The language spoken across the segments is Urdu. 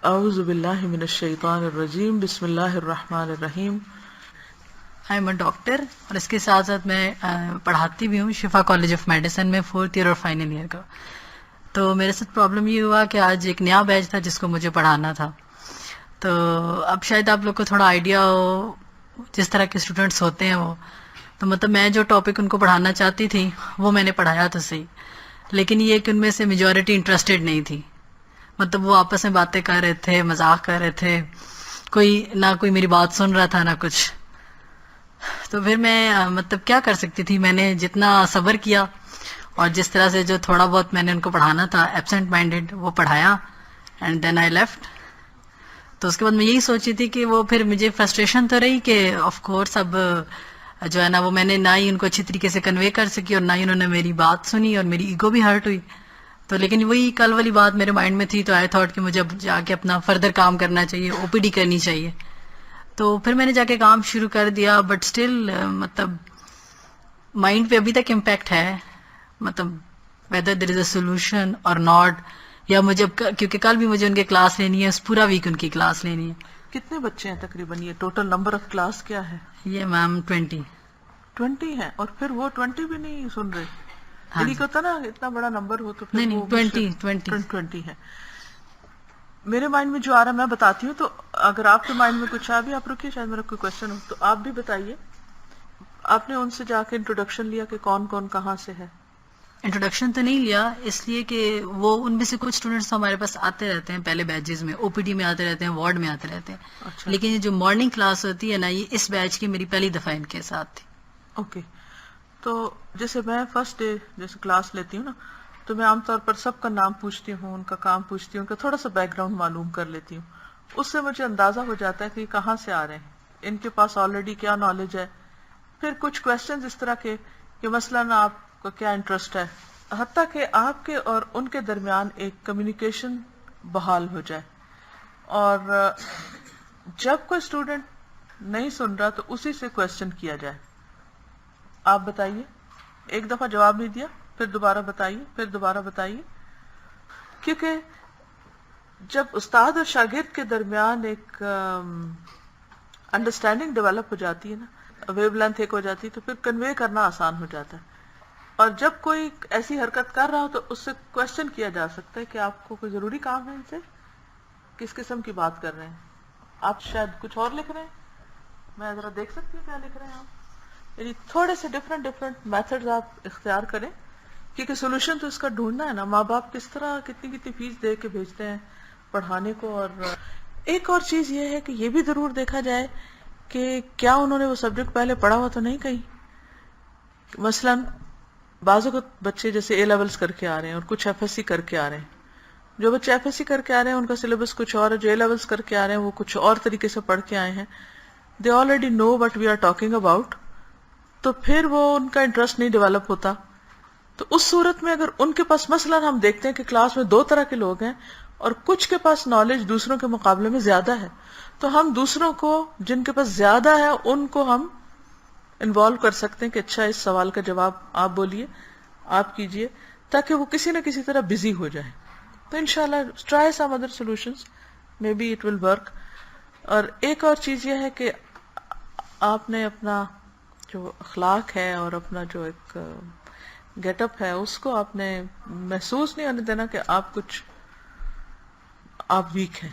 اعوذ باللہ من الشیطان الرجیم بسم اللہ الرحمن الرحیم. آئی ایم اے ڈاکٹر اور اس کے ساتھ ساتھ میں پڑھاتی بھی ہوں شفا کالج آف میڈیسن میں 4th ایئر اور فائنل ایئر کا. تو میرے ساتھ پرابلم یہ ہوا کہ آج ایک نیا بیچ تھا جس کو مجھے پڑھانا تھا. تو اب شاید آپ لوگ کو تھوڑا آئیڈیا ہو جس طرح کے اسٹوڈنٹس ہوتے ہیں وہ. تو مطلب میں جو ٹاپک ان کو پڑھانا چاہتی تھی وہ میں نے پڑھایا تو صحیح، لیکن یہ کہ ان میں سے میجورٹی انٹرسٹڈ نہیں تھی. مطلب وہ آپس میں باتیں کر رہے تھے، مذاق کر رہے تھے، کوئی میری بات سن رہا تھا نہ کچھ. تو پھر میں مطلب کیا کر سکتی تھی، میں نے جتنا صبر کیا اور جس طرح سے جو تھوڑا بہت میں نے ان کو پڑھانا تھا ایبسینٹ مائنڈیڈ وہ پڑھایا اینڈ دین آئی لیفٹ. تو اس کے بعد میں یہی سوچی تھی کہ وہ پھر مجھے فرسٹریشن تو رہی کہ آف کورس اب جو ہے نا وہ میں نے نہ ہی ان کو اچھی طریقے سے کنوے کر سکی اور نہ ہی انہوں نے میری بات سنی اور میری ایگو بھی ہرٹ ہوئی. تو لیکن وہی کل والی بات میرے مائنڈ میں تھی تو آئی تھاٹ کہ مجھے اب جا کے اپنا فردر کام کرنا چاہیے، او پی ڈی کرنی چاہیے. تو پھر میں نے جا کے کام شروع کر دیا، بٹ اسٹل مطلب مائنڈ پہ ابھی تک امپیکٹ ہے، مطلب whether there is a solution اور ناٹ. یا مجھے کیونکہ کل بھی مجھے ان کی کلاس لینی ہے، پورا ویک ان کی کلاس لینی ہے. کتنے بچے ہیں تقریباً؟ یہ ٹوٹل نمبر آف کلاس کیا ہے؟ یہ میم 20. 20 ہیں اور پھر وہ 20 بھی نہیں سن رہے. یعنی کہ ہوتا نا اتنا بڑا نمبر ہو تو پھر نہیں وہ 20 ہے. میرے مائنڈ میں جو آ رہا ہے میں بتاتی ہوں، تو اگر آپ کے مائنڈ میں کچھ آ بھی آپ رکیے، شاید میرا کوئی کوشچن ہو تو آپ بھی بتائیے. آپ نے ان سے جا کے انٹروڈکشن لیا کہ کون کون کہاں سے ہے؟ انٹروڈکشن تو نہیں لیا، اس لیے کہ وہ ان میں سے کچھ اسٹوڈنٹس ہمارے پاس آتے رہتے ہیں پہلے بیچز میں، او پی ڈی میں آتے رہتے ہیں، وارڈ میں آتے رہتے ہیں. اچھا، لیکن یہ جو مارننگ کلاس ہوتی ہے نا، یہ اس بیچ کی میری پہلی دفعہ ان کے ساتھ تھی. اوکے. تو جیسے میں فرسٹ ڈے جیسے کلاس لیتی ہوں نا، تو میں عام طور پر سب کا نام پوچھتی ہوں، ان کا کام پوچھتی ہوں، ان کا تھوڑا سا بیک گراؤنڈ معلوم کر لیتی ہوں. اس سے مجھے اندازہ ہو جاتا ہے کہ یہ کہاں سے آ رہے ہیں، ان کے پاس آلریڈی کیا نالج ہے. پھر کچھ کوشچنز اس طرح کے کہ مثلاً آپ کا کیا انٹرسٹ ہے، حتیٰ کہ آپ کے اور ان کے درمیان ایک کمیونیکیشن بحال ہو جائے. اور جب کوئی اسٹوڈنٹ نہیں سن رہا تو اسی سے کوشچن کیا جائے. آپ بتائیے، ایک دفعہ جواب نہیں دیا پھر دوبارہ بتائیے، پھر دوبارہ بتائیے. کیونکہ جب استاد اور شاگرد کے درمیان ایک انڈرسٹینڈنگ ڈیولپ ہو جاتی ہے نا، ویو لینتھ ایک ہو جاتی ہے، تو پھر کنوے کرنا آسان ہو جاتا ہے. اور جب کوئی ایسی حرکت کر رہا ہو تو اس سے کوشچن کیا جا سکتا ہے کہ آپ کو کوئی ضروری کام ہے ان سے، کس قسم کی بات کر رہے ہیں آپ، شاید کچھ اور لکھ رہے ہیں، میں ذرا دیکھ سکتی ہوں کیا لکھ رہے ہیں آپ. یعنی تھوڑے سے ڈفرینٹ میتھڈز آپ اختیار کریں، کیونکہ سولوشن تو اس کا ڈھونڈنا ہے نا. ماں باپ کس طرح کتنی فیس دے کے بھیجتے ہیں پڑھانے کو. اور ایک اور چیز یہ ہے کہ یہ بھی ضرور دیکھا جائے کہ کیا انہوں نے وہ سبجیکٹ پہلے پڑھا ہوا تو نہیں کہیں. مثلاً بعض اوقات بچے جیسے اے لیولز کر کے آ رہے ہیں اور کچھ ایف ایس سی کر کے آ رہے ہیں. جو بچے ایف ایس سی کر کے آ رہے ہیں ان کا سلیبس کچھ اور ہے، جو اے لیولز کر کے آ رہے ہیں وہ کچھ اور طریقے سے پڑھ کے آئے ہیں. They already know what we are talking about. تو پھر وہ ان کا انٹرسٹ نہیں ڈیولپ ہوتا. تو اس صورت میں اگر ان کے پاس مثلاً ہم دیکھتے ہیں کہ کلاس میں 2 طرح کے لوگ ہیں اور کچھ کے پاس نالج دوسروں کے مقابلے میں زیادہ ہے، تو ہم دوسروں کو جن کے پاس زیادہ ہے ان کو ہم انوالو کر سکتے ہیں کہ اچھا اس سوال کا جواب آپ بولیے، آپ کیجئے، تاکہ وہ کسی نہ کسی طرح بزی ہو جائے. تو انشاءاللہ try some other solutions, maybe it will work. اور ایک اور چیز یہ ہے کہ آپ نے اپنا جو اخلاق ہے اور اپنا جو ایک گیٹ اپ ہے اس کو آپ نے محسوس نہیں ہونے دینا کہ آپ ویک ہیں.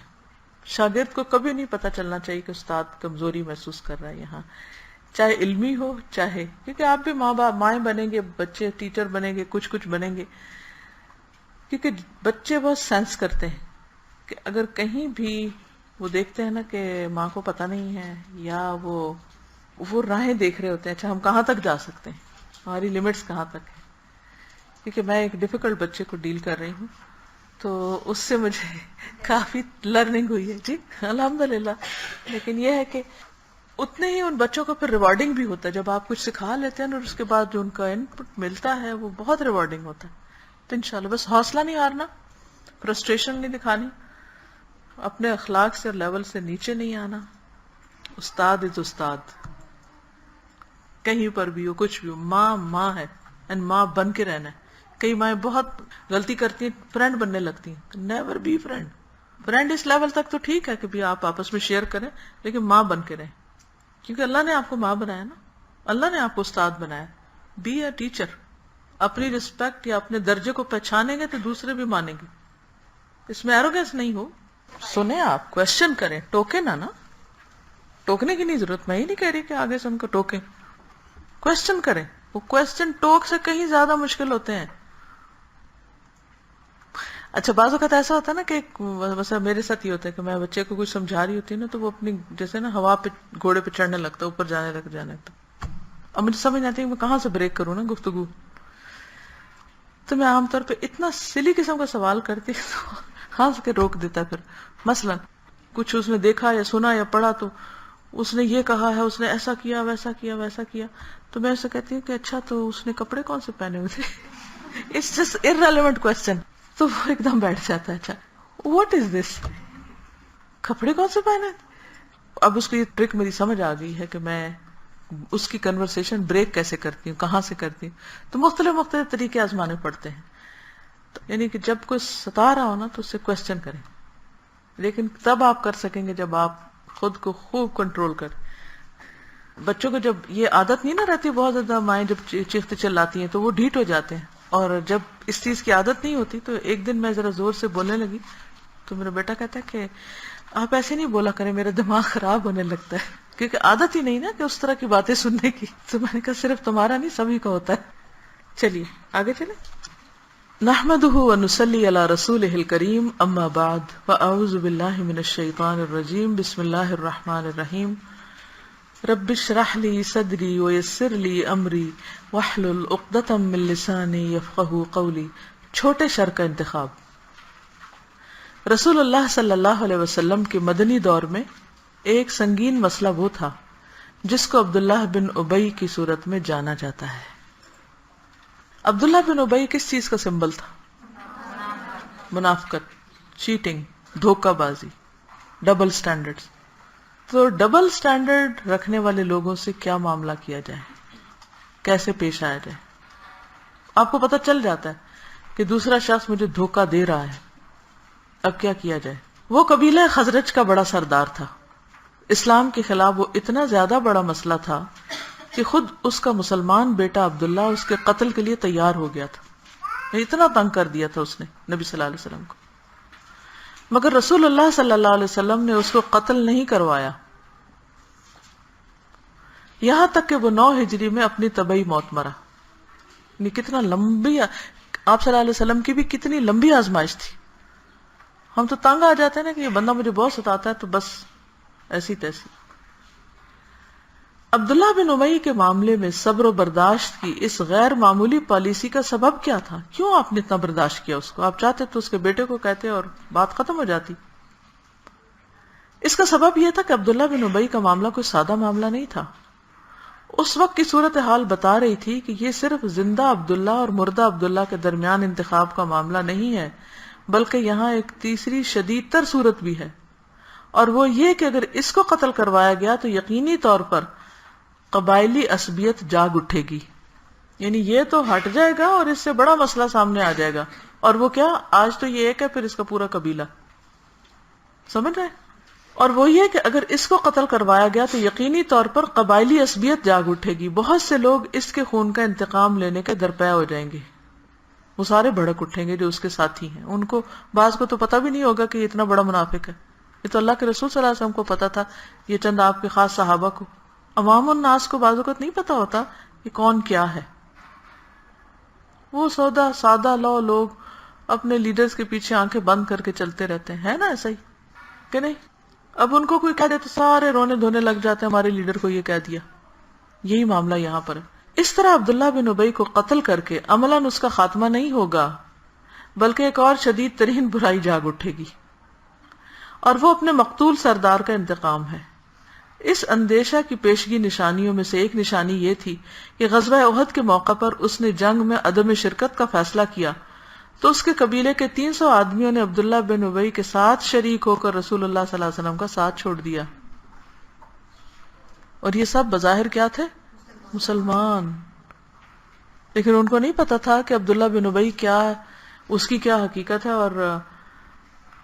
شاگرد کو کبھی نہیں پتا چلنا چاہیے کہ استاد کمزوری محسوس کر رہا ہے یہاں، چاہے علمی ہو چاہے، کیونکہ آپ بھی مائیں بنیں گے، بچے ٹیچر بنیں گے، کچھ بنیں گے. کیونکہ بچے بہت سینس کرتے ہیں کہ اگر کہیں بھی وہ دیکھتے ہیں نا کہ ماں کو پتہ نہیں ہے، یا وہ راہیں دیکھ رہے ہوتے ہیں، اچھا ہم کہاں تک جا سکتے ہیں، ہماری لیمٹس کہاں تک ہے. کیونکہ میں ایک ڈیفیکلٹ بچے کو ڈیل کر رہی ہوں تو اس سے مجھے کافی لرننگ ہوئی ہے. جی الحمدللہ. لیکن یہ ہے کہ اتنے ہی ان بچوں کو پھر ریوارڈنگ بھی ہوتا ہے جب آپ کچھ سکھا لیتے ہیں اور اس کے بعد جو ان کا ان پٹ ملتا ہے وہ بہت ریوارڈنگ ہوتا ہے. تو انشاءاللہ بس حوصلہ نہیں ہارنا، فرسٹریشن نہیں دکھانی، اپنے اخلاق سے اور لیول سے نیچے نہیں آنا. استاد از استاد، کہیں پر بھی ہو کچھ بھی ہو، ماں ہے اینڈ ماں بن کے رہنا ہے. کئی مائیں بہت غلطی کرتی ہیں، فرینڈ بننے لگتی ہیں. Never be friend. فرینڈ اس لیول تک تو ٹھیک ہے کہ بھی آپ آپس میں شیئر کریں، لیکن ماں بن کے رہیں، کیونکہ اللہ نے آپ کو ماں بنایا نا، اللہ نے آپ کو استاد بنایا. Be a teacher. اپنی رسپیکٹ یا اپنے درجے کو پہچانیں گے تو دوسرے بھی مانیں گے. اس میں ایروگینس نہیں ہو. سنیں، آپ کوشچن کریں، ٹوکے نا. ٹوکنے کی نہیں ضرورت، میں ہی نہیں کہہ رہی کہ آگے سے ان کو ٹوکیں. کوشچن کریں. وہ کوشچن ٹوک سے کہیں زیادہ مشکل ہوتے ہیں. اچھا بعض اوقات ایسا ہوتا ہے نا کہ مثلا میرے ساتھ یہ ہوتا ہے کہ میں بچے کو کچھ سمجھا رہی ہوتی ہوں نا تو وہ اپنی جیسے نا ہوا پہ گھوڑے پہ چڑھنے لگتا ہے، اوپر جانے لگتا. اب مجھے سمجھ نہیں آتی کہ میں کہاں سے بریک کروں نا گفتگو. تو میں عام طور پہ اتنا سلی قسم کا سوال کرتی تو ہنس کے روک دیتا. پھر مثلا کچھ اس نے دیکھا یا سنا یا پڑھا تو اس نے یہ کہا ہے، اس نے ایسا کیا ویسا کیا ویسا کیا، تو میں اسے کہتی ہوں کہ اچھا تو اس نے کپڑے کون سے پہنے ہوئے تھے. It's just irrelevant question. تو وہ ایک دم بیٹھ جاتا ہے. اچھا واٹ از دس، کپڑے کون سے پہنے. اب اس کو یہ ٹرک میری سمجھ آ گئی ہے کہ میں اس کی کنورسیشن بریک کیسے کرتی ہوں، کہاں سے کرتی ہوں. تو مختلف طریقے آزمانے پڑتے ہیں. تو یعنی کہ جب کوئی ستا رہا ہو نا تو اس سے کوشچن کریں، لیکن تب آپ کر سکیں گے جب آپ خود کو خوب کنٹرول کریں. بچوں کو جب یہ عادت نہیں نہ رہتی، بہت زیادہ مائیں جب چیختے چلاتی ہیں تو وہ ڈھیٹ ہو جاتے ہیں. اور جب اس چیز کی عادت نہیں ہوتی تو ایک دن میں ذرا زور سے بولنے لگی تو میرا بیٹا کہتا ہے کہ آپ ایسے نہیں بولا کریں، میرا دماغ خراب ہونے لگتا ہے، کیونکہ عادت ہی نہیں نا کہ اس طرح کی باتیں سننے کی. تو میں نے کہا صرف تمہارا نہیں، سبھی کا ہوتا ہے. چلیے آگے چلیں. نحمده ونصلي على رسوله الكريم، اما بعد، فاعوذ بالله من الشيطان الرجيم، بسم الله الرحمن الرحيم. رب اشرح لي صدري ويسر لي امري واحلل عقدة من لساني يفقهوا قولي. چھوٹے شر کا انتخاب. رسول اللہ صلی اللہ علیہ وسلم کے مدنی دور میں ایک سنگین مسئلہ وہ تھا جس کو عبداللہ بن ابی کی صورت میں جانا جاتا ہے. عبداللہ بن ابی کس چیز کا سمبل تھا؟ منافقت، چیٹنگ، دھوکہ بازی، ڈبل سٹینڈرڈ. تو ڈبل سٹینڈرڈ رکھنے والے لوگوں سے کیا معاملہ کیا جائے، کیسے پیش آیا جائے. آپ کو پتہ چل جاتا ہے کہ دوسرا شخص مجھے دھوکہ دے رہا ہے، اب کیا کیا جائے. وہ قبیلہ خزرج کا بڑا سردار تھا. اسلام کے خلاف وہ اتنا زیادہ بڑا مسئلہ تھا کہ خود اس کا مسلمان بیٹا عبداللہ اس کے قتل کے لیے تیار ہو گیا تھا. اتنا تنگ کر دیا تھا اس نے نبی صلی اللہ علیہ وسلم کو. مگر رسول اللہ صلی اللہ علیہ وسلم نے اس کو قتل نہیں کروایا، یہاں تک کہ وہ 9 ہجری میں اپنی طبعی موت مرا. یعنی کتنا لمبی، آپ صلی اللہ علیہ وسلم کی بھی کتنی لمبی آزمائش تھی. ہم تو تنگ آ جاتے ہیں نا کہ یہ بندہ مجھے بہت ستاتا ہے تو بس ایسی تیسی. عبداللہ بن ابی کے معاملے میں صبر و برداشت کی اس غیر معمولی پالیسی کا سبب کیا تھا؟ کیوں آپ نے اتنا برداشت کیا اس کو؟ آپ چاہتے تو اس کے بیٹے کو کہتے اور بات ختم ہو جاتی. اس کا سبب یہ تھا کہ عبداللہ بن ابی کا معاملہ کوئی سادہ معاملہ نہیں تھا. اس وقت کی صورتحال بتا رہی تھی کہ یہ صرف زندہ عبداللہ اور مردہ عبداللہ کے درمیان انتخاب کا معاملہ نہیں ہے، بلکہ یہاں ایک تیسری شدید تر صورت بھی ہے، اور وہ یہ کہ اگر اس کو قتل کروایا گیا تو یقینی طور پر قبائلی عصبیت جاگ اٹھے گی. یعنی یہ تو ہٹ جائے گا اور اس سے بڑا مسئلہ سامنے آ جائے گا. اور وہ کیا؟ آج تو یہ ایک ہے، پھر اس کا پورا قبیلہ. سمجھ رہے؟ اور وہ یہ کہ اگر اس کو قتل کروایا گیا تو یقینی طور پر قبائلی عصبیت جاگ اٹھے گی. بہت سے لوگ اس کے خون کا انتقام لینے کے درپے ہو جائیں گے. وہ سارے بھڑک اٹھیں گے جو اس کے ساتھی ہیں. ان کو بعض کو تو پتہ بھی نہیں ہوگا کہ یہ اتنا بڑا منافق ہے. یہ تو اللہ کے رسول صلی اللہ علیہ وسلم کو پتا تھا، یہ چند آپ کے خاص صحابہ کو. عوام الناس کو بعض اوقات نہیں پتا ہوتا کہ کون کیا ہے. وہ سادہ لو لوگ اپنے لیڈرز کے پیچھے آنکھیں بند کر کے چلتے رہتے ہیں، ہے نا ایسا ہی کہ نہیں؟ اب ان کو کوئی کہہ دے تو سارے رونے دھونے لگ جاتے ہیں، ہمارے لیڈر کو یہ کہہ دیا. یہی معاملہ یہاں پر ہے. اس طرح عبداللہ بن ابی کو قتل کر کے عملاً اس کا خاتمہ نہیں ہوگا، بلکہ ایک اور شدید ترین برائی جاگ اٹھے گی، اور وہ اپنے مقتول سردار کا انتقام ہے. اس اندیشہ کی پیشگی نشانیوں میں سے ایک نشانی یہ تھی کہ غزوہ احد کے موقع پر اس نے جنگ میں عدم شرکت کا فیصلہ کیا تو اس کے قبیلے کے 300 آدمیوں نے عبداللہ بن ابی کے ساتھ شریک ہو کر رسول اللہ صلی اللہ علیہ وسلم کا ساتھ چھوڑ دیا. اور یہ سب بظاہر کیا تھے؟ مسلمان. لیکن ان کو نہیں پتا تھا کہ عبداللہ بن ابی کیا، اس کی کیا حقیقت ہے اور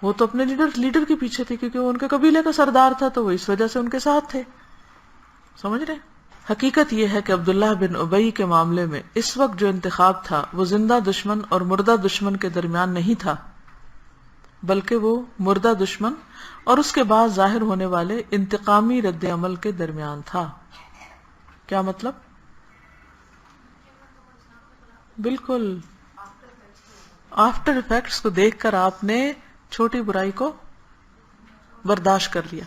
وہ تو اپنے لیڈر کے پیچھے تھے کیونکہ وہ ان کے قبیلے کا سردار تھا، تو وہ اس وجہ سے ان کے ساتھ تھے. سمجھ رہے؟ حقیقت یہ ہے کہ عبداللہ بن ابی کے معاملے میں اس وقت جو انتخاب تھا وہ زندہ دشمن اور مردہ دشمن کے درمیان نہیں تھا، بلکہ وہ مردہ دشمن اور اس کے بعد ظاہر ہونے والے انتقامی رد عمل کے درمیان تھا. کیا مطلب؟ بالکل آفٹر افیکٹس کو دیکھ کر آپ نے چھوٹی برائی کو برداشت کر لیا.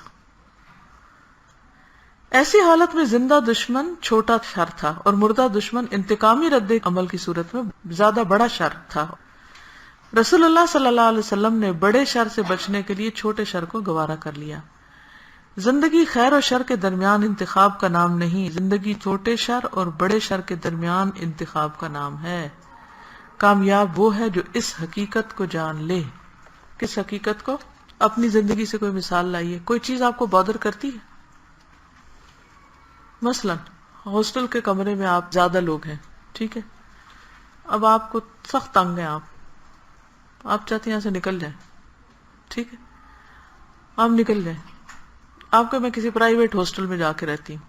ایسی حالت میں زندہ دشمن چھوٹا شر تھا اور مردہ دشمن انتقامی رد عمل کی صورت میں زیادہ بڑا شر تھا. رسول اللہ صلی اللہ علیہ وسلم نے بڑے شر سے بچنے کے لیے چھوٹے شر کو گوارا کر لیا. زندگی خیر و شر کے درمیان انتخاب کا نام نہیں، زندگی چھوٹے شر اور بڑے شر کے درمیان انتخاب کا نام ہے. کامیاب وہ ہے جو اس حقیقت کو جان لے. کس حقیقت کو؟ اپنی زندگی سے کوئی مثال لائیے. کوئی چیز آپ کو بادر کرتی ہے؟ مثلا ہاسٹل کے کمرے میں آپ زیادہ لوگ ہیں، ٹھیک ہے، اب آپ کو سخت تنگ ہیں، آپ چاہتے ہیں یہاں سے نکل جائیں، ٹھیک ہے، آپ نکل جائیں. آپ کو میں کسی پرائیویٹ ہاسٹل میں جا کے رہتی ہوں،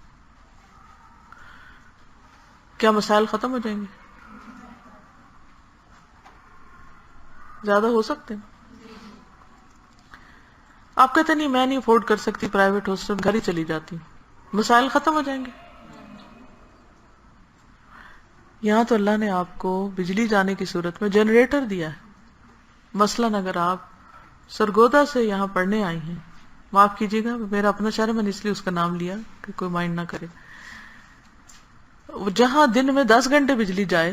کیا مسائل ختم ہو جائیں گے؟ زیادہ ہو سکتے ہیں. آپ کہتے نہیں میں نہیں افورڈ کر سکتی پرائیویٹ ہاسٹل، گھر ہی چلی جاتی ہوں، مسائل ختم ہو جائیں گے. یہاں تو اللہ نے آپ کو بجلی جانے کی صورت میں جنریٹر دیا ہے. مثلاً اگر آپ سرگودا سے یہاں پڑھنے آئی ہیں، معاف کیجیے گا میرا اپنا شہر ہے، میں نے اس لیے اس کا نام لیا کہ کوئی مائنڈ نہ کرے، جہاں دن میں 10 گھنٹے بجلی جائے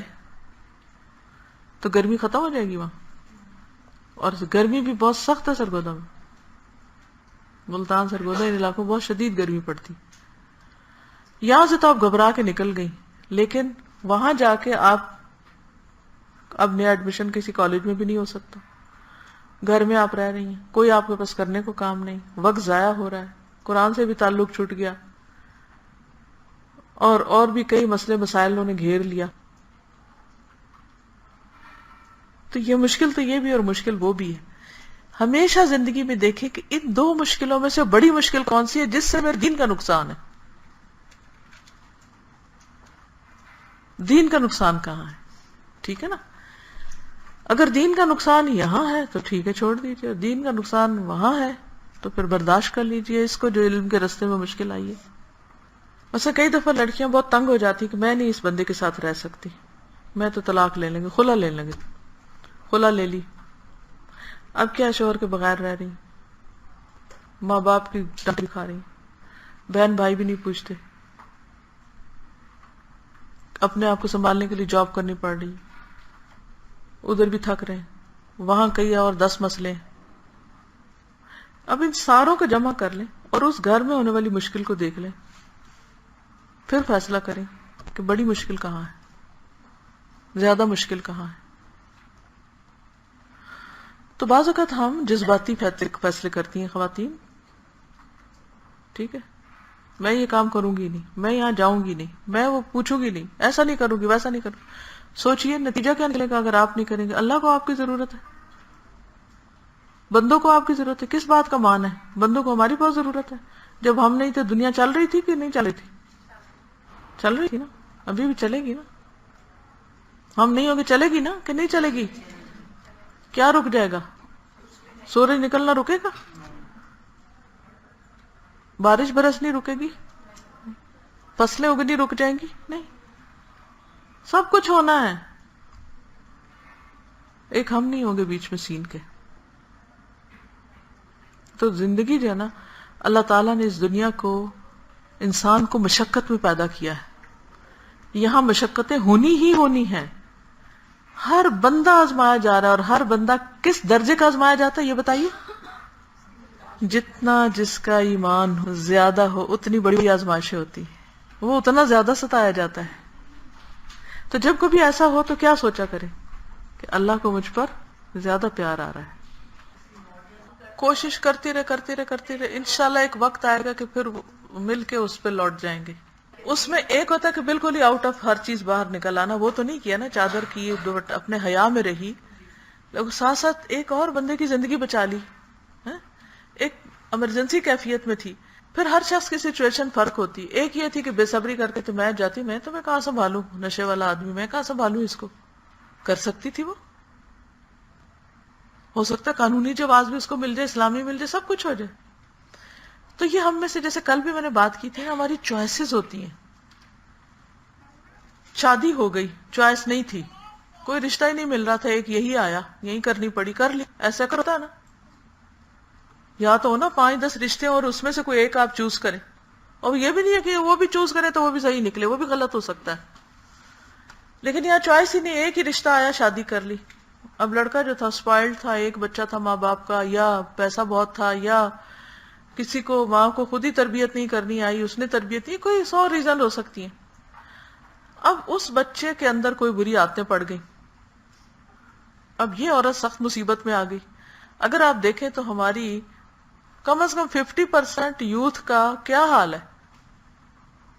تو گرمی ختم ہو جائے گی وہاں. اور گرمی بھی بہت سخت ہے سرگودا میں، ملتان سرگودا ان علاقوں میں بہت شدید گرمی پڑتی. یہاں سے تو آپ گھبرا کے نکل گئی، لیکن وہاں جا کے آپ اب نیا ایڈمیشن کسی کالج میں بھی نہیں ہو سکتا، گھر میں آپ رہ رہی ہیں، کوئی آپ کے پاس کرنے کو کام نہیں، وقت ضائع ہو رہا ہے، قرآن سے بھی تعلق چھوٹ گیا، اور بھی کئی مسئلے مسائل نے گھیر لیا. تو یہ مشکل تو یہ بھی اور مشکل وہ بھی ہے. ہمیشہ زندگی میں دیکھیں کہ ان دو مشکلوں میں سے بڑی مشکل کون سی ہے جس سے میرے دین کا نقصان ہے. دین کا نقصان کہاں ہے؟ ٹھیک ہے نا. اگر دین کا نقصان یہاں ہے تو ٹھیک ہے چھوڑ دیجیے، دین کا نقصان وہاں ہے تو پھر برداشت کر لیجیے اس کو جو علم کے رستے میں مشکل آئی ہے. ویسے کئی دفعہ لڑکیاں بہت تنگ ہو جاتی کہ میں نہیں اس بندے کے ساتھ رہ سکتی، میں تو طلاق لے لیں گے، خلا لے لیں گے. خلا لے لی، اب کیا شوہر کے بغیر رہ رہی، ماں باپ کی ڈانٹ بھی کھا رہی، بہن بھائی بھی نہیں پوچھتے، اپنے آپ کو سنبھالنے کے لیے جاب کرنی پڑ رہی، ادھر بھی تھک رہے ہیں، وہاں کئی اور 10 مسئلے. اب ان ساروں کو جمع کر لیں اور اس گھر میں ہونے والی مشکل کو دیکھ لیں، پھر فیصلہ کریں کہ بڑی مشکل کہاں ہے، زیادہ مشکل کہاں ہے. تو بعض اوقات ہم جذباتی فیصلے کرتی ہیں خواتین، ٹھیک ہے، میں یہ کام کروں گی نہیں، میں یہاں جاؤں گی نہیں، میں وہ پوچھوں گی نہیں، ایسا نہیں کروں گی، ویسا نہیں کروں. سوچئے نتیجہ کیا نکلے گا اگر آپ نہیں کریں گے. اللہ کو آپ کی ضرورت ہے، بندوں کو آپ کی ضرورت ہے. کس بات کا مان ہے؟ بندوں کو ہماری بہت ضرورت ہے. جب ہم نہیں تھے دنیا چل رہی تھی کہ نہیں چل رہی تھی؟ چل رہی تھی نا، ابھی بھی چلے گی نا. ہم نہیں ہوں گے چلے گی نا کہ نہیں چلے گی؟ کیا رک جائے گا؟ سورج نکلنا رکے گا؟ بارش برسنی رکے گی؟ فصلیں اگنی رک جائیں گی؟ نہیں، سب کچھ ہونا ہے. ایک ہم نہیں ہوں گے بیچ میں سین کے. تو زندگی جو ہے نا، اللہ تعالیٰ نے اس دنیا کو، انسان کو مشقت میں پیدا کیا ہے. یہاں مشقتیں ہونی ہی ہونی ہیں. ہر بندہ آزمایا جا رہا ہے، اور ہر بندہ کس درجے کا آزمایا جاتا ہے یہ بتائیے. جتنا جس کا ایمان زیادہ ہو اتنی بڑی آزمائشیں ہوتی، وہ اتنا زیادہ ستایا جاتا ہے. تو جب کبھی ایسا ہو تو کیا سوچا کرے کہ اللہ کو مجھ پر زیادہ پیار آ رہا ہے. کوشش کرتی رہے انشاءاللہ ایک وقت آئے گا کہ پھر مل کے اس پہ لوٹ جائیں گے. اس میں ایک ہوتا ہے کہ بالکل ہی آؤٹ آف ہر چیز باہر نکل آنا، وہ تو نہیں کیا نا، چادر کی اپنے حیا میں رہی، لیکن ساتھ ساتھ ایک اور بندے کی زندگی بچا لی. ایمرجنسی کیفیت میں تھی. پھر ہر شخص کی سچویشن فرق ہوتی. ایک یہ تھی کہ بے صبری کر کے تو میں جاتی, میں تمہیں کہاں سنبھالوں, نشے والا آدمی میں کہاں سنبھالوں اس کو. کر سکتی تھی وہ, ہو سکتا ہے قانونی جواز بھی اس کو مل جائے, اسلامی مل جائے, سب کچھ ہو جائے. تو یہ ہم میں سے, جیسے کل بھی میں نے بات کی تھی, ہماری چوائسیز ہوتی ہیں. شادی ہو گئی, چوائس نہیں تھی, کوئی رشتہ ہی نہیں مل رہا تھا, ایک یہی آیا, یہی کرنی پڑی, کر لی. ایسا کرتا نا, یا تو نا 5-10 رشتے اور اس میں سے کوئی ایک آپ چوز کریں. اور یہ بھی نہیں ہے کہ وہ بھی چوز کرے تو وہ بھی صحیح نکلے, وہ بھی غلط ہو سکتا ہے. لیکن یہاں چوائس ہی نہیں, ایک ہی رشتہ آیا, شادی کر لی. اب لڑکا جو تھا اسپائلڈ تھا, ایک بچہ تھا ماں باپ کا, یا پیسہ بہت تھا, یا کسی کو ماں کو خود ہی تربیت نہیں کرنی آئی, اس نے تربیت نہیں, کوئی 100 ریزن ہو سکتی ہیں. اب اس بچے کے اندر کوئی بری عادتیں پڑ گئی. اب یہ عورت سخت مصیبت میں آ گئی. اگر آپ دیکھیں تو ہماری کم از کم 50% یوتھ کا کیا حال ہے.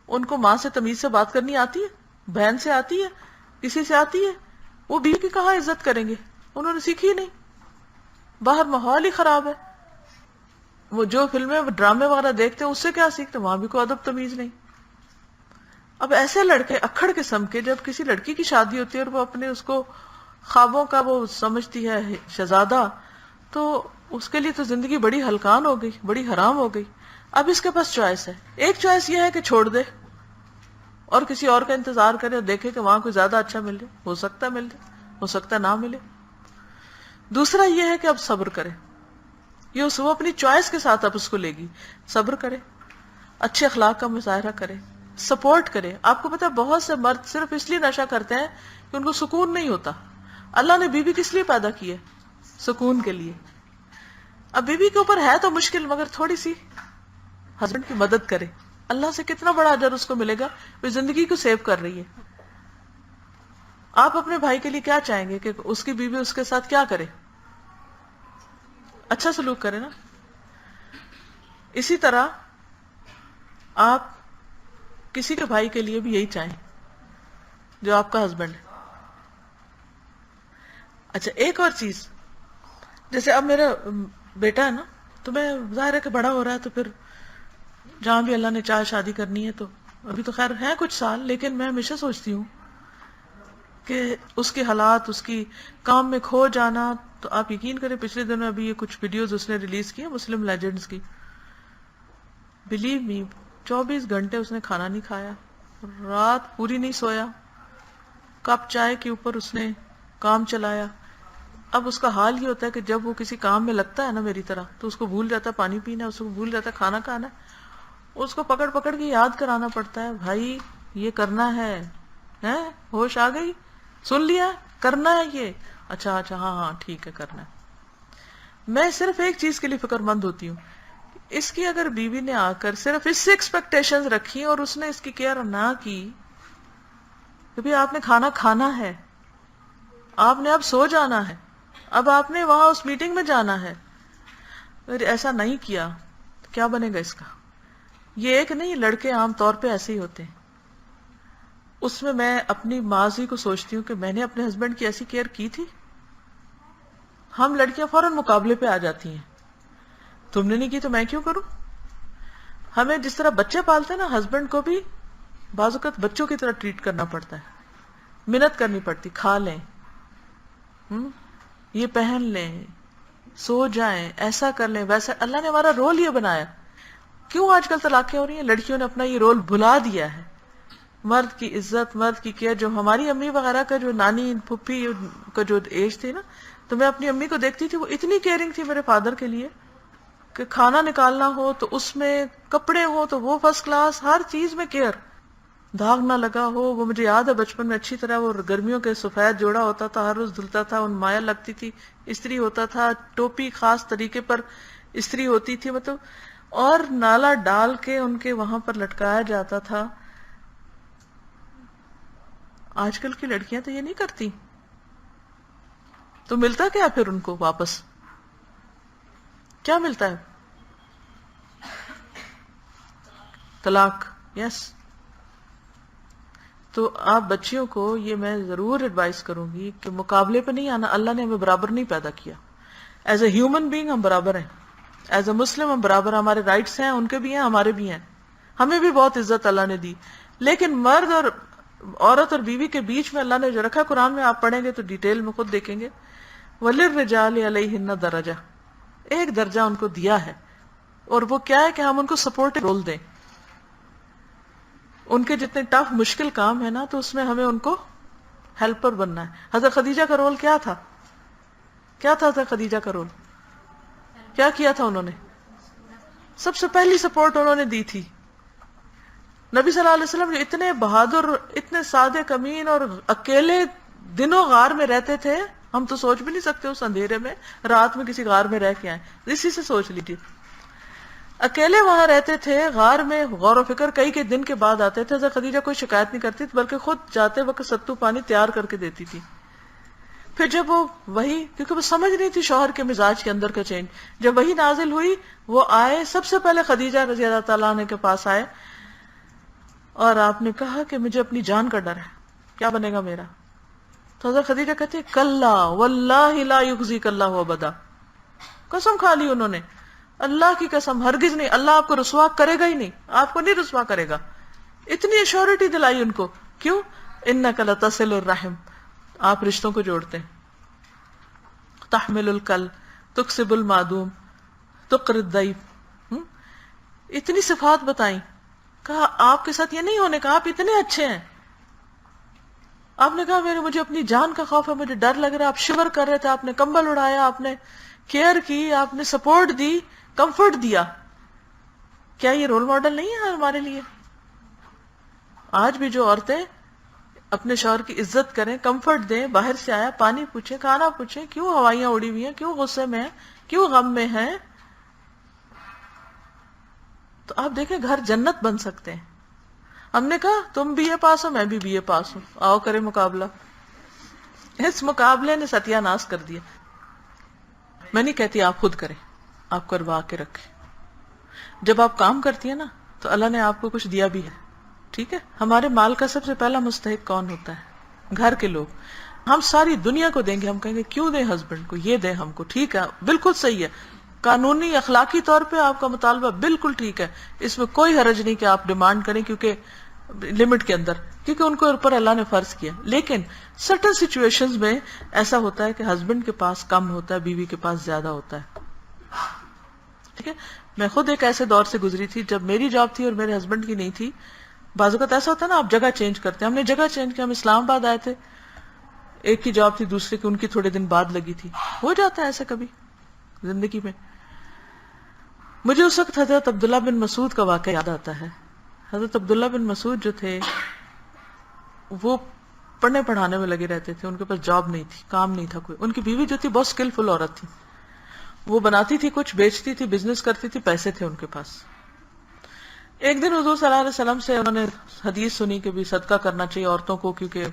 ان کو ماں سے تمیز سے بات کرنی آتی ہے, بہن سے آتی ہے, کسی سے آتی ہے. وہ بیوی کی کہاں عزت کریں گے, انہوں نے سیکھی نہیں. باہر ماحول ہی خراب ہے. وہ جو فلمیں ڈرامے وغیرہ دیکھتے ہیں اس سے کیا سیکھتے, وہاں بھی کوئی ادب تمیز نہیں. اب ایسے لڑکے اکھڑ قسم کے, جب کسی لڑکی کی شادی ہوتی ہے اور وہ اپنے اس کو خوابوں کا وہ سمجھتی ہے شہزادہ, تو اس کے لیے تو زندگی بڑی ہلکان ہو گئی, بڑی حرام ہو گئی. اب اس کے پاس چوائس ہے. ایک چوائس یہ ہے کہ چھوڑ دے اور کسی اور کا انتظار کرے اور دیکھے کہ وہاں کوئی زیادہ اچھا مل جائے. ہو سکتا ہے مل جائے, ہو سکتا ہے نہ ملے. دوسرا یہ ہے کہ اب صبر کرے. یہ وہ اپنی چوائس کے ساتھ اب اس کو لے گی. صبر کرے, اچھے اخلاق کا مظاہرہ کرے, سپورٹ کرے. آپ کو پتا بہت سے مرد صرف اس لیے نشہ کرتے ہیں کہ ان کو سکون نہیں ہوتا. اللہ نے بیوی کس لیے پیدا کی ہے؟ سکون کے لیے. اب بیوی کے اوپر ہے تو مشکل, مگر تھوڑی سی ہسبینڈ کی مدد کرے, اللہ سے کتنا بڑا اجر اس کو ملے گا. وہ زندگی کو سیو کر رہی ہے. آپ اپنے بھائی کے لیے کیا چاہیں گے کہ اس کی بیوی اس کے ساتھ کیا کرے؟ اچھا سلوک کرے نا. اسی طرح آپ کسی کے بھائی کے لیے بھی یہی چاہیں جو آپ کا ہسبینڈ ہے. اچھا ایک اور چیز, جیسے اب میرا بیٹا ہے نا, تو میں ظاہر ہے کہ بڑا ہو رہا ہے, تو پھر جہاں بھی اللہ نے چاہے شادی کرنی ہے, تو ابھی تو خیر ہے کچھ سال, لیکن میں ہمیشہ سوچتی ہوں کہ اس کے حالات, اس کی کام میں کھو جانا. تو آپ یقین کریں, پچھلے دنوں ابھی یہ کچھ ویڈیوز اس نے ریلیز کی مسلم لیجنڈز کی. بلیو می 24 گھنٹے اس نے کھانا نہیں کھایا, رات پوری نہیں سویا, کپ چائے کے اوپر اس نے کام چلایا. اب اس کا حال یہ ہوتا ہے کہ جب وہ کسی کام میں لگتا ہے نا میری طرح, تو اس کو بھول جاتا ہے پانی پینا, اس کو بھول جاتا ہے کھانا کھانا. اس کو پکڑ پکڑ کے یاد کرانا پڑتا ہے, بھائی یہ کرنا ہے, ہوش آ گئی, سن لیا, کرنا ہے یہ, اچھا اچھا ہاں ٹھیک ہے کرنا ہے. میں صرف ایک چیز کے لیے فکر مند ہوتی ہوں, اس کی اگر بیوی نے آ کر صرف اس سے ایکسپیکٹیشنز رکھی اور اس نے اس کی کیئر نہ کی کہ بھی آپ نے کھانا کھانا ہے, آپ نے اب سو جانا ہے, اب آپ نے وہاں اس میٹنگ میں جانا ہے, اگر ایسا نہیں کیا تو کیا بنے گا اس کا؟ یہ ایک نہیں, لڑکے عام طور پہ ایسے ہی ہوتے ہیں. اس میں اپنی ماضی کو سوچتی ہوں کہ میں نے اپنے ہسبینڈ کی ایسی کیئر کی تھی. ہم لڑکیاں فوراً مقابلے پہ آ جاتی ہیں, تم نے نہیں کی تو میں کیوں کروں. ہمیں جس طرح بچے پالتے ہیں نا, ہسبینڈ کو بھی بعض اوقات بچوں کی طرح ٹریٹ کرنا پڑتا ہے, محنت کرنی پڑتی, کھا لیں, یہ پہن لیں, سو جائیں, ایسا کر لیں, ویسا. اللہ نے ہمارا رول یہ بنایا. کیوں آج کل طلاقیں ہو رہی ہیں؟ لڑکیوں نے اپنا یہ رول بھلا دیا ہے. مرد کی عزت, مرد کی کیئر, جو ہماری امی وغیرہ کا, جو نانی پھپھی کا جو ایج تھی نا, تو میں اپنی امی کو دیکھتی تھی, وہ اتنی کیئرنگ تھی میرے فادر کے لیے کہ کھانا نکالنا ہو تو اس میں, کپڑے ہو تو وہ فرسٹ کلاس, ہر چیز میں کیئر, داغ نہ لگا ہو. وہ مجھے یاد ہے بچپن میں اچھی طرح, وہ گرمیوں کے سفید جوڑا ہوتا تھا, ہر روز دھلتا تھا, ان مایا لگتی تھی, استری ہوتا تھا, ٹوپی خاص طریقے پر استری ہوتی تھی, مطلب, اور نالا ڈال کے ان کے وہاں پر لٹکایا جاتا تھا. آج کل کی لڑکیاں تو یہ نہیں کرتی. تو ملتا کیا پھر ان کو واپس؟ کیا ملتا ہے؟ طلاق. یس. تو آپ بچیوں کو یہ میں ضرور ایڈوائز کروں گی کہ مقابلے پہ نہیں آنا. اللہ نے ہمیں برابر نہیں پیدا کیا. ایز اے ہیومن بینگ ہم برابر ہیں, ایز اے مسلم ہم برابر، ہمارے رائٹس ہیں، ان کے بھی ہیں، ہمارے بھی ہیں، ہمیں بھی بہت عزت اللہ نے دی. لیکن مرد اور عورت اور بیوی کے بیچ میں اللہ نے جو رکھا، قرآن میں آپ پڑھیں گے تو ڈیٹیل میں خود دیکھیں گے، وَلِلرِّجَالِ عَلَيْهِنَّ دَرَجَةٌ، ایک درجہ ان کو دیا ہے. اور وہ کیا ہے کہ ہم ان کو سپورٹ رول دیں. ان کے جتنے ٹف مشکل کام ہے نا، تو اس میں ہمیں ان کو ہیلپر بننا ہے. حضرت خدیجہ کا رول کیا تھا؟ کیا تھا حضرت خدیجہ کا رول؟ کیا کیا تھا انہوں نے؟ سب سے پہلی سپورٹ انہوں نے دی تھی. نبی صلی اللہ علیہ وسلم جو اتنے بہادر، اتنے سادے کمین اور اکیلے دنوں غار میں رہتے تھے، ہم تو سوچ بھی نہیں سکتے اس اندھیرے میں رات میں کسی غار میں رہ کے آئیں. اسی سے سوچ لیجیے، اکیلے وہاں رہتے تھے غار میں، غور و فکر کئی دن کے بعد آتے تھے. حضرت خدیجہ کوئی شکایت نہیں کرتی تھی، بلکہ خود جاتے وقت ستو پانی تیار کر کے دیتی تھی. پھر جب وہ وہی، کیونکہ وہ سمجھ نہیں تھی شوہر کے مزاج کے اندر کا چینج، جب وہی نازل ہوئی وہ آئے، سب سے پہلے خدیجہ رضی اللہ تعالیٰ عنہ کے پاس آئے اور آپ نے کہا کہ مجھے اپنی جان کا ڈر ہے، کیا بنے گا میرا؟ تو حضرت خدیجہ کہتی ہے کلا واللہ لا یخزیک اللہ ابدا، قسم کھا لی انہوں نے، اللہ کی قسم ہرگز نہیں، اللہ آپ کو رسوا کرے گا ہی نہیں، آپ کو نہیں رسوا کرے گا. اتنی ایشورٹی دلائی ان کو. کیوں؟ انک لتصل الرحم، آپ رشتوں کو جوڑتے ہیں. تحمل الکل، تکسب المعدوم، تقر الضیف، اتنی صفات بتائیں. کہا آپ کے ساتھ یہ نہیں ہونے کا، آپ اتنے اچھے ہیں. آپ نے کہا مجھے اپنی جان کا خوف ہے، مجھے ڈر لگ رہا ہے. آپ شور کر رہے تھے، آپ نے کمبل اڑایا، آپ نے کیئر کی، آپ نے سپورٹ دی، کمفرٹ دیا. کیا یہ رول ماڈل نہیں ہے ہمارے لیے؟ آج بھی جو عورتیں اپنے شوہر کی عزت کریں، کمفرٹ دیں، باہر سے آیا پانی پوچھیں، کھانا پوچھیں، کیوں ہوائیاں اڑی ہوئی ہیں، کیوں غصے میں ہیں، کیوں غم میں ہیں، تو آپ دیکھیں گھر جنت بن سکتے ہیں. ہم نے کہا تم بی اے پاس ہو، میں بھی بی اے پاس ہوں، آؤ کرے مقابلہ. اس مقابلے نے ستیہ ناش کر دیا. میں نہیں کہتی آپ خود کریں، آپ کروا کے رکھیں. جب آپ کام کرتی ہیں نا تو اللہ نے آپ کو کچھ دیا بھی ہے، ٹھیک ہے. ہمارے مال کا سب سے پہلا مستحق کون ہوتا ہے؟ گھر کے لوگ. ہم ساری دنیا کو دیں گے، ہم کہیں گے کیوں دیں ہسبینڈ کو، یہ دیں ہم کو، ٹھیک ہے، بالکل صحیح ہے، قانونی اخلاقی طور پہ آپ کا مطالبہ بالکل ٹھیک ہے، اس میں کوئی حرج نہیں کہ آپ ڈیمانڈ کریں، کیونکہ لمٹ کے اندر، کیونکہ ان کو اوپر اللہ نے فرض کیا. لیکن سرٹن سچویشنز میں ایسا ہوتا ہے کہ ہسبینڈ کے پاس کم ہوتا ہے، بیوی کے پاس زیادہ ہوتا ہے، ٹھیک ہے. میں خود ایک ایسے دور سے گزری تھی جب میری جاب تھی اور میرے ہسبینڈ کی نہیں تھی. بعض اوقات ایسا ہوتا ہے نا، آپ جگہ چینج کرتے ہیں. ہم نے جگہ چینج کیا، ہم اسلام آباد آئے تھے، ایک کی جاب تھی دوسرے کی، ان کی تھوڑے دن بعد لگی تھی. ہو جاتا ہے ایسا کبھی زندگی میں. مجھے اس وقت حضرت عبداللہ بن مسعود کا واقعہ یاد آتا ہے. حضرت عبداللہ بن مسعود جو تھے وہ پڑھنے پڑھانے میں لگے رہتے تھے، ان کے پاس جاب نہیں تھی، کام نہیں تھا کوئی. ان کی بیوی جو تھی بہت اسکلفل عورت تھی، وہ بناتی تھی کچھ، بیچتی تھی، بزنس کرتی تھی، پیسے تھے ان کے پاس. ایک دن حضور صلی اللہ علیہ وسلم سے انہوں نے حدیث سنی کہ بھی صدقہ کرنا چاہیے عورتوں کو، کیونکہ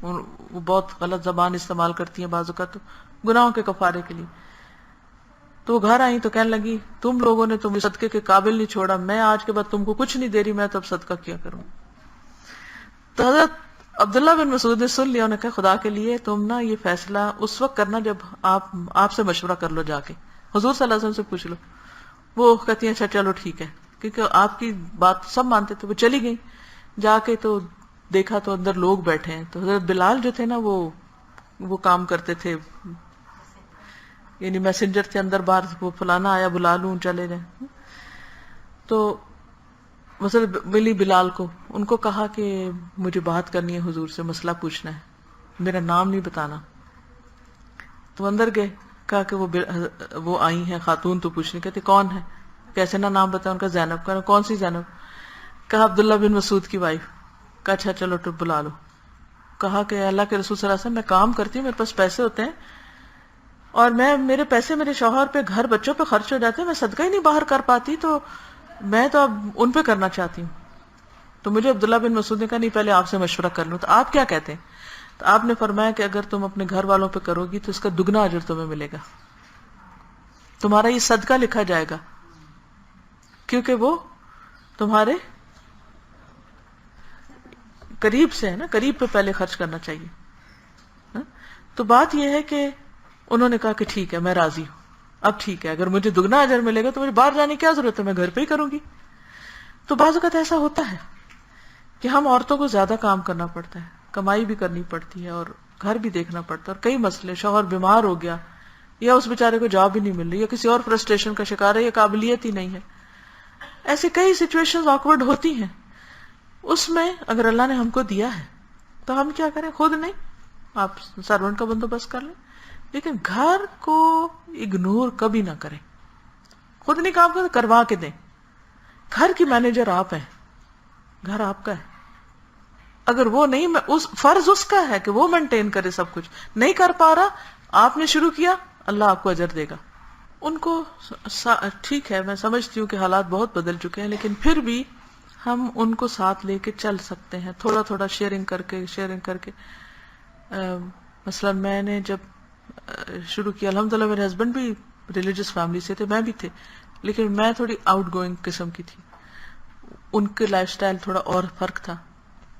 وہ بہت غلط زبان استعمال کرتی ہیں بعض اوقات گناہوں کے کفارے کے لیے. تو وہ گھر آئی تو کہنے لگی تم لوگوں نے تو مجھے صدقے کے قابل نہیں چھوڑا، میں آج کے بعد تم کو کچھ نہیں دے رہی، میں تو اب صدقہ کیا کروں. تو حضرت عبداللہ بن مسعود نے سن لیا، انہوں نے کہا خدا کے لیے تم نا یہ فیصلہ اس وقت کرنا جب آپ سے مشورہ کر لو، جا کے حضور صلی اللہ علیہ وسلم سے پوچھ لو. وہ کہتی ہیں اچھا چلو ٹھیک ہے، کیونکہ آپ کی بات سب مانتے تھے. وہ چلی گئی، جا کے تو دیکھا تو اندر لوگ بیٹھے ہیں. تو حضرت بلال جو تھے نا وہ کام کرتے تھے، یعنی میسنجر تھے اندر باہر، وہ فلانا آیا بلا لوں، چلے جائیں. تو مثلا ملی بلال کو، ان کو کہا کہ مجھے بات کرنی ہے حضور سے، مسئلہ پوچھنا ہے، میرا نام نہیں بتانا. تو اندر گئے، کہا کہ وہ آئی ہیں خاتون تو پوچھنے. کہتے کون ہے؟ کیسے نہ نام بتایا. ان کا زینب. کہا کون سی زینب؟ کہا عبداللہ بن مسعود کی وائف. کہا اچھا چلو تو بلا لو. کہا کہ اللہ کے رسول صلی اللہ علیہ وسلم میں کام کرتی ہوں، میرے پاس پیسے ہوتے ہیں اور میرے پیسے میرے شوہر پہ، گھر بچوں پہ خرچ ہو جاتے ہیں، میں صدقہ ہی نہیں باہر کر پاتی، تو میں تو اب ان پہ کرنا چاہتی ہوں. تو مجھے عبداللہ بن مسعود نے کہا نہیں پہلے آپ سے مشورہ کر لوں. تو آپ کیا کہتے ہیں؟ تو آپ نے فرمایا کہ اگر تم اپنے گھر والوں پہ کرو گی تو اس کا دگنا اجر تمہیں ملے گا، تمہارا یہ صدقہ لکھا جائے گا، کیونکہ وہ تمہارے قریب سے ہے نا، قریب پہ پہلے خرچ کرنا چاہیے. تو بات یہ ہے کہ انہوں نے کہا کہ ٹھیک ہے میں راضی ہوں. اب ٹھیک ہے، اگر مجھے دگنا اجر ملے گا تو مجھے باہر جانے کی کیا ضرورت ہے، میں گھر پہ ہی کروں گی. تو بعض اوقات ایسا ہوتا ہے کہ ہم عورتوں کو زیادہ کام کرنا پڑتا ہے، کمائی بھی کرنی پڑتی ہے اور گھر بھی دیکھنا پڑتا ہے، اور کئی مسئلے، شوہر بیمار ہو گیا یا اس بیچارے کو جاب ہی نہیں مل رہی یا کسی اور فرسٹریشن کا شکار ہے یا قابلیت ہی نہیں ہے. ایسی کئی سچویشنز آکورڈ ہوتی ہیں. اس میں اگر اللہ نے ہم کو دیا ہے تو ہم کیا کریں؟ خود نہیں، آپ سرونٹ کا بندوبست کر لیں، لیکن گھر کو اگنور کبھی نہ کریں. خود نہیں کام کرتے کروا کے دیں. گھر کی مینیجر آپ ہیں، گھر آپ کا ہے. اگر وہ نہیں، فرض اس کا ہے کہ وہ مینٹین کرے سب کچھ. نہیں کر پا رہا، آپ نے شروع کیا، اللہ آپ کو اجر دے گا. ان کو ٹھیک ہے، میں سمجھتی ہوں کہ حالات بہت بدل چکے ہیں، لیکن پھر بھی ہم ان کو ساتھ لے کے چل سکتے ہیں، تھوڑا تھوڑا شیئرنگ کر کے. مثلا میں نے جب شروع کیا، الحمدللہ میرے ہسبینڈ بھی ریلیجس فیملی سے تھے، میں بھی تھے، لیکن میں تھوڑی آؤٹ گوئنگ قسم کی تھی. ان کے لائف سٹائل تھوڑا اور فرق تھا.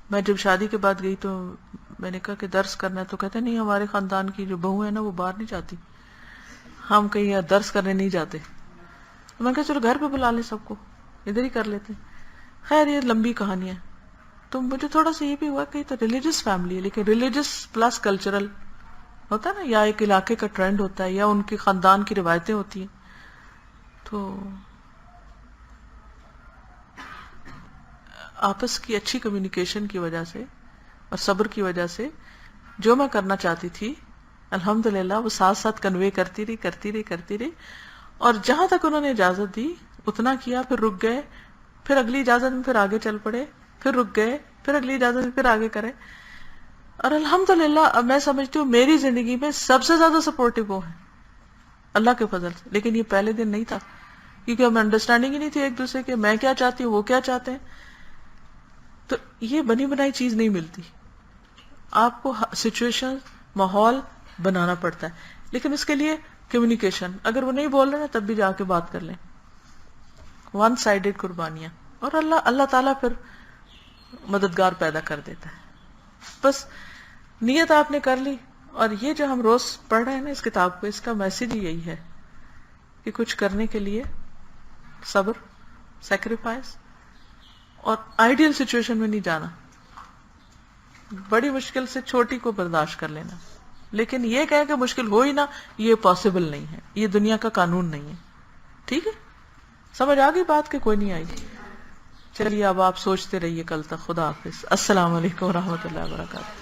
میں جب شادی کے بعد گئی تو میں نے کہا کہ درس کرنا ہے، تو کہتے نہیں ہمارے خاندان کی جو بہو ہے نا وہ باہر نہیں جاتی، ہم کہیں درس کرنے نہیں جاتے. میں نے کہا چلو گھر پہ بلا لیں سب کو، ادھر ہی کر لیتے. خیر یہ لمبی کہانی ہے. تو مجھے تھوڑا سا یہ بھی ہوا کہ یہ تو ریلیجس فیملی ہے، لیکن ریلیجس پلس کلچرل ہوتا ہے نا، یا ایک علاقے کا ٹرینڈ ہوتا ہے یا ان کے خاندان کی روایتیں ہوتی ہیں. تو آپس کی اچھی کمیونیکیشن کی وجہ سے اور صبر کی وجہ سے جو میں کرنا چاہتی تھی الحمدللہ وہ ساتھ ساتھ کنوے کرتی رہی. اور جہاں تک انہوں نے اجازت دی اتنا کیا، پھر رک گئے، پھر اگلی اجازت میں پھر آگے چل پڑے، پھر رک گئے، پھر اگلی اجازت میں پھر آگے کرے. اور الحمدللہ اب میں سمجھتی ہوں میری زندگی میں سب سے زیادہ سپورٹو وہ ہے اللہ کے فضل سے. لیکن یہ پہلے دن نہیں تھا، کیونکہ ہمیں انڈرسٹینڈنگ ہی نہیں تھی ایک دوسرے کے، میں کیا چاہتی ہوں وہ کیا چاہتے ہیں. تو یہ بنی بنائی چیز نہیں ملتی، آپ کو سچویشن ماحول بنانا پڑتا ہے. لیکن اس کے لیے کمیونیکیشن، اگر وہ نہیں بول رہے نا تب بھی جا کے بات کر لیں. ون سائیڈڈ قربانیاں، اور اللہ تعالیٰ پھر مددگار پیدا کر دیتا ہے. بس نیت آپ نے کر لی. اور یہ جو ہم روز پڑھ رہے ہیں نا اس کتاب کو، اس کا میسج ہی یہی ہے کہ کچھ کرنے کے لیے صبر، سیکریفائس، اور آئیڈیل سچویشن میں نہیں جانا. بڑی مشکل سے چھوٹی کو برداشت کر لینا، لیکن یہ کہیں کہ مشکل ہو ہی نہ، یہ پاسبل نہیں ہے، یہ دنیا کا قانون نہیں ہے. ٹھیک ہے، سمجھ آ گئی بات کہ کوئی نہیں آئی؟ چلیے اب آپ سوچتے رہیے کل تک. خدا حافظ. السلام علیکم ورحمۃ اللہ وبرکاتہ.